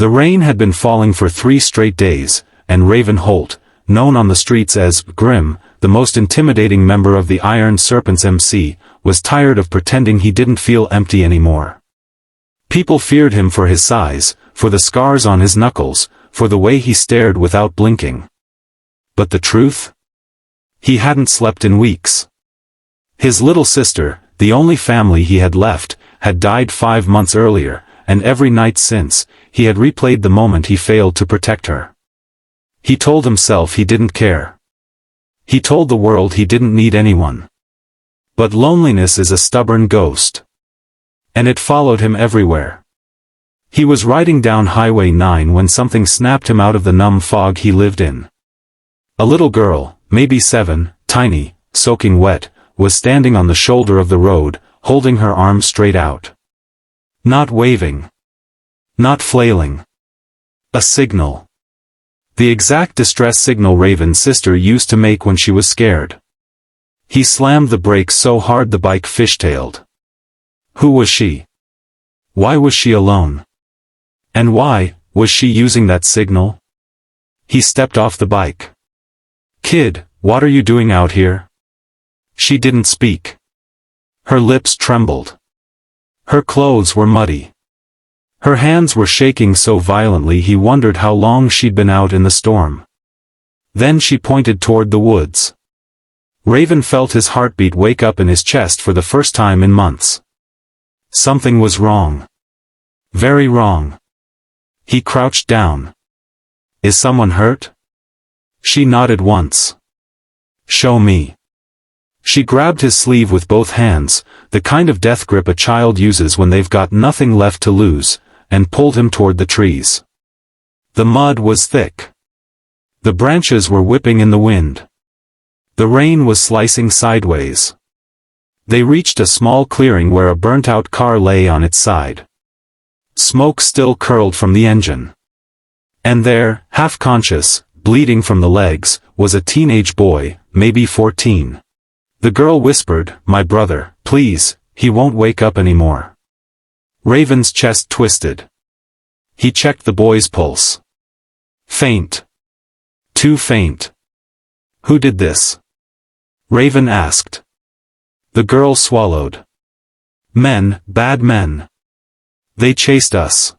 The rain had been falling for 3 straight days, and Raven Holt, known on the streets as Grim, the most intimidating member of the Iron Serpents MC, was tired of pretending he didn't feel empty anymore. People feared him for his size, for the scars on his knuckles, for the way he stared without blinking. But the truth? He hadn't slept in weeks. His little sister, the only family he had left, had died 5 months earlier, and every night since, he had replayed the moment he failed to protect her. He told himself he didn't care. He told the world he didn't need anyone. But loneliness is a stubborn ghost. And it followed him everywhere. He was riding down Highway 9 when something snapped him out of the numb fog he lived in. A little girl, maybe 7, tiny, soaking wet, was standing on the shoulder of the road, holding her arms straight out. Not waving. Not flailing. A signal. The exact distress signal Raven's sister used to make when she was scared. He slammed the brakes so hard the bike fishtailed. Who was she? Why was she alone? And why was she using that signal? He stepped off the bike. "Kid, what are you doing out here?" She didn't speak. Her lips trembled. Her clothes were muddy. Her hands were shaking so violently he wondered how long she'd been out in the storm. Then she pointed toward the woods. Raven felt his heartbeat wake up in his chest for the first time in months. Something was wrong. Very wrong. He crouched down. "Is someone hurt?" She nodded once. "Show me." She grabbed his sleeve with both hands, the kind of death grip a child uses when they've got nothing left to lose, and pulled him toward the trees. The mud was thick. The branches were whipping in the wind. The rain was slicing sideways. They reached a small clearing where a burnt-out car lay on its side. Smoke still curled from the engine. And there, half-conscious, bleeding from the legs, was a teenage boy, maybe 14. The girl whispered, "My brother, please, he won't wake up anymore." Raven's chest twisted. He checked the boy's pulse. Faint. Too faint. "Who did this?" Raven asked. The girl swallowed. "Men, bad men. They chased us.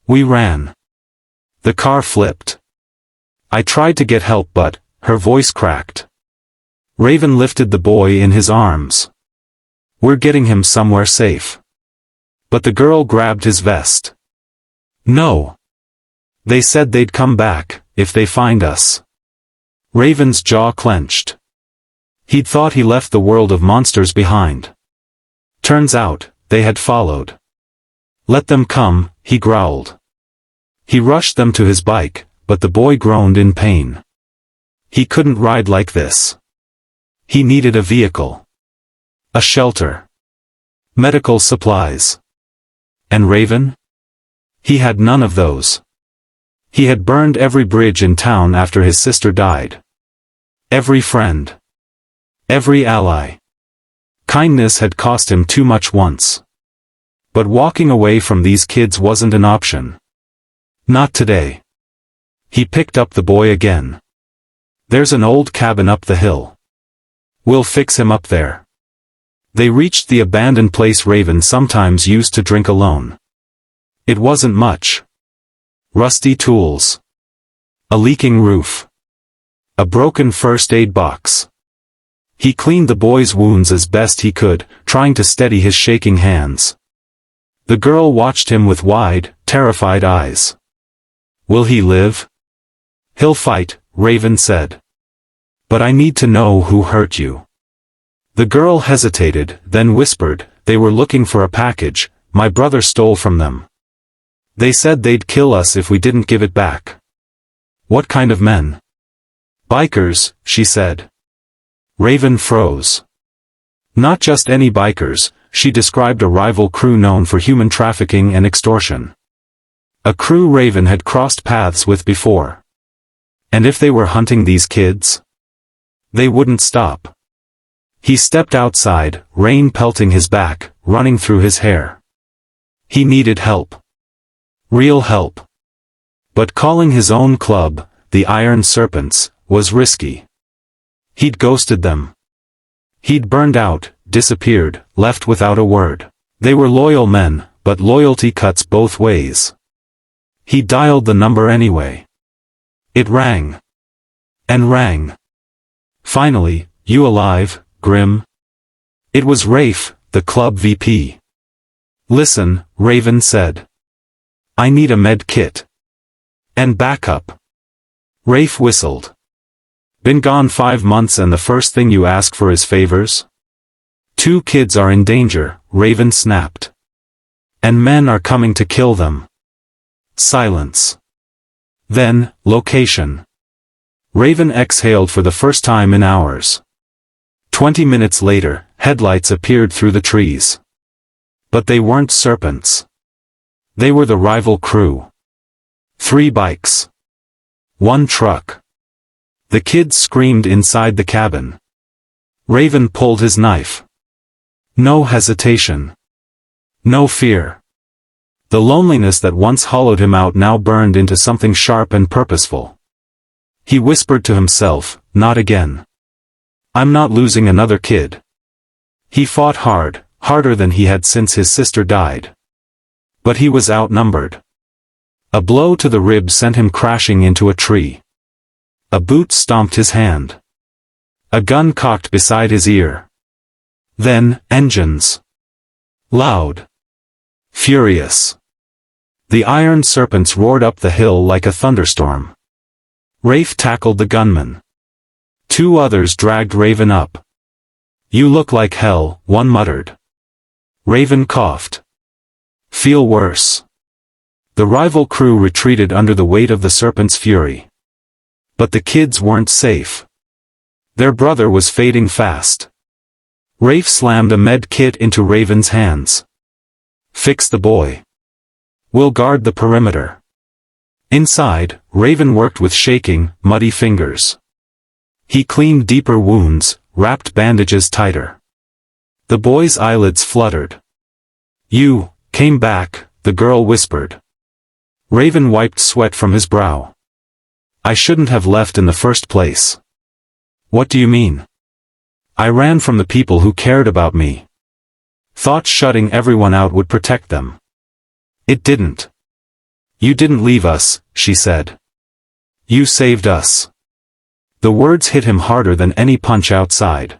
We ran. The car flipped. I tried to get help but," her voice cracked. Raven lifted the boy in his arms. "We're getting him somewhere safe." But the girl grabbed his vest. "No. They said they'd come back, if they find us." Raven's jaw clenched. He'd thought he left the world of monsters behind. Turns out, they had followed. "Let them come," he growled. He rushed them to his bike, but the boy groaned in pain. He couldn't ride like this. He needed a vehicle. A shelter. Medical supplies. And Raven? He had none of those. He had burned every bridge in town after his sister died. Every friend. Every ally. Kindness had cost him too much once. But walking away from these kids wasn't an option. Not today. He picked up the boy again. "There's an old cabin up the hill. We'll fix him up there." They reached the abandoned place Raven sometimes used to drink alone. It wasn't much. Rusty tools. A leaking roof. A broken first aid box. He cleaned the boy's wounds as best he could, trying to steady his shaking hands. The girl watched him with wide, terrified eyes. "Will he live?" "He'll fight," Raven said. "But I need to know who hurt you." The girl hesitated, then whispered, "They were looking for a package, my brother stole from them. They said they'd kill us if we didn't give it back." "What kind of men?" "Bikers," she said. Raven froze. Not just any bikers, she described a rival crew known for human trafficking and extortion. A crew Raven had crossed paths with before. And if they were hunting these kids? They wouldn't stop. He stepped outside, rain pelting his back, running through his hair. He needed help. Real help. But calling his own club, the Iron Serpents, was risky. He'd ghosted them. He'd burned out, disappeared, left without a word. They were loyal men, but loyalty cuts both ways. He dialed the number anyway. It rang. And rang. Finally, "You alive, Grim?" It was Rafe, the club VP. "Listen," Raven said. "I need a med kit. And backup." Rafe whistled. "Been gone 5 months and the first thing you ask for is favors? 2 kids are in danger," Raven snapped. "And men are coming to kill them." Silence. Then, location. Raven exhaled for the first time in hours. 20 minutes later, headlights appeared through the trees. But they weren't serpents. They were the rival crew. 3 bikes. 1 truck. The kids screamed inside the cabin. Raven pulled his knife. No hesitation. No fear. The loneliness that once hollowed him out now burned into something sharp and purposeful. He whispered to himself, "Not again. I'm not losing another kid." He fought hard, harder than he had since his sister died. But he was outnumbered. A blow to the ribs sent him crashing into a tree. A boot stomped his hand. A gun cocked beside his ear. Then, engines. Loud. Furious. The Iron Serpents roared up the hill like a thunderstorm. Rafe tackled the gunman. 2 others dragged Raven up. "You look like hell," one muttered. Raven coughed. "Feel worse." The rival crew retreated under the weight of the Serpent's fury. But the kids weren't safe. Their brother was fading fast. Rafe slammed a med kit into Raven's hands. "Fix the boy. We'll guard the perimeter." Inside, Raven worked with shaking, muddy fingers. He cleaned deeper wounds, wrapped bandages tighter. The boy's eyelids fluttered. "You came back," the girl whispered. Raven wiped sweat from his brow. "I shouldn't have left in the first place." "What do you mean?" "I ran from the people who cared about me. Thought shutting everyone out would protect them. It didn't." "You didn't leave us," she said. "You saved us." The words hit him harder than any punch outside.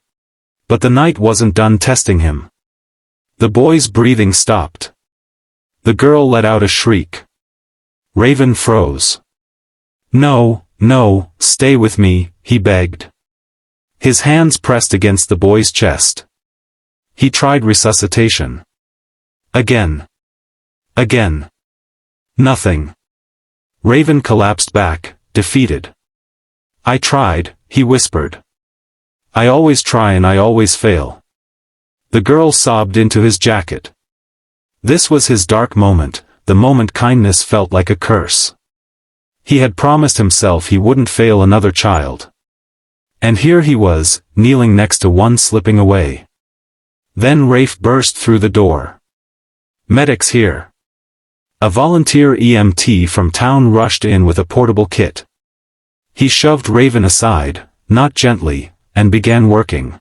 But the night wasn't done testing him. The boy's breathing stopped. The girl let out a shriek. Raven froze. "No, no, stay with me," he begged. His hands pressed against the boy's chest. He tried resuscitation. Again. Again. Nothing. Raven collapsed back, defeated. "I tried," he whispered. "I always try and I always fail." The girl sobbed into his jacket. This was his dark moment, the moment kindness felt like a curse. He had promised himself he wouldn't fail another child. And here he was, kneeling next to one slipping away. Then Rafe burst through the door. "Medics here." A volunteer EMT from town rushed in with a portable kit. He shoved Raven aside, not gently, and began working.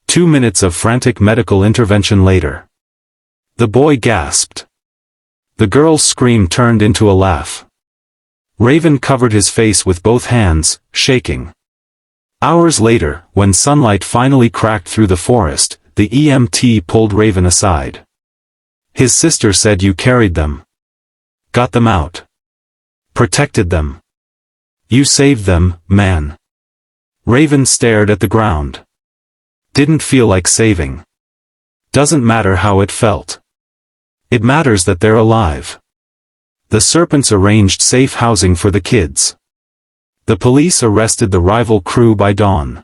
2 minutes of frantic medical intervention later. The boy gasped. The girl's scream turned into a laugh. Raven covered his face with both hands, shaking. Hours later, when sunlight finally cracked through the forest, the EMT pulled Raven aside. "His sister said you carried them. Got them out. Protected them. You saved them, man." Raven stared at the ground. Didn't feel like saving. Doesn't matter how it felt. It matters that they're alive. The Serpents arranged safe housing for the kids. The police arrested the rival crew by dawn.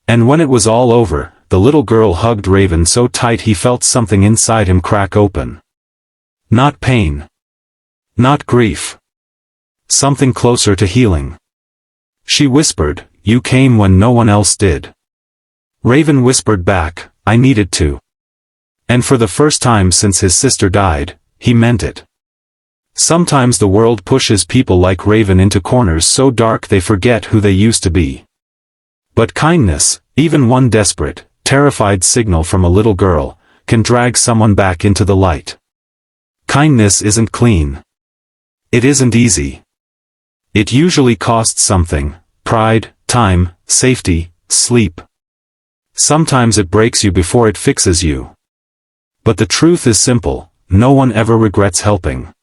And when it was all over, the little girl hugged Raven so tight he felt something inside him crack open. Not pain. Not grief. Something closer to healing. She whispered, "You came when no one else did." Raven whispered back, "I needed to." And for the first time since his sister died, he meant it. Sometimes the world pushes people like Raven into corners so dark they forget who they used to be. But kindness, even one desperate, terrified signal from a little girl, can drag someone back into the light. Kindness isn't clean. It isn't easy. It usually costs something: pride, time, safety, sleep. Sometimes it breaks you before it fixes you. But the truth is simple: no one ever regrets helping.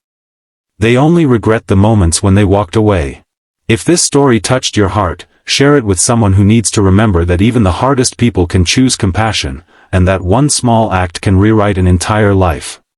They only regret the moments when they walked away. If this story touched your heart, share it with someone who needs to remember that even the hardest people can choose compassion, and that one small act can rewrite an entire life.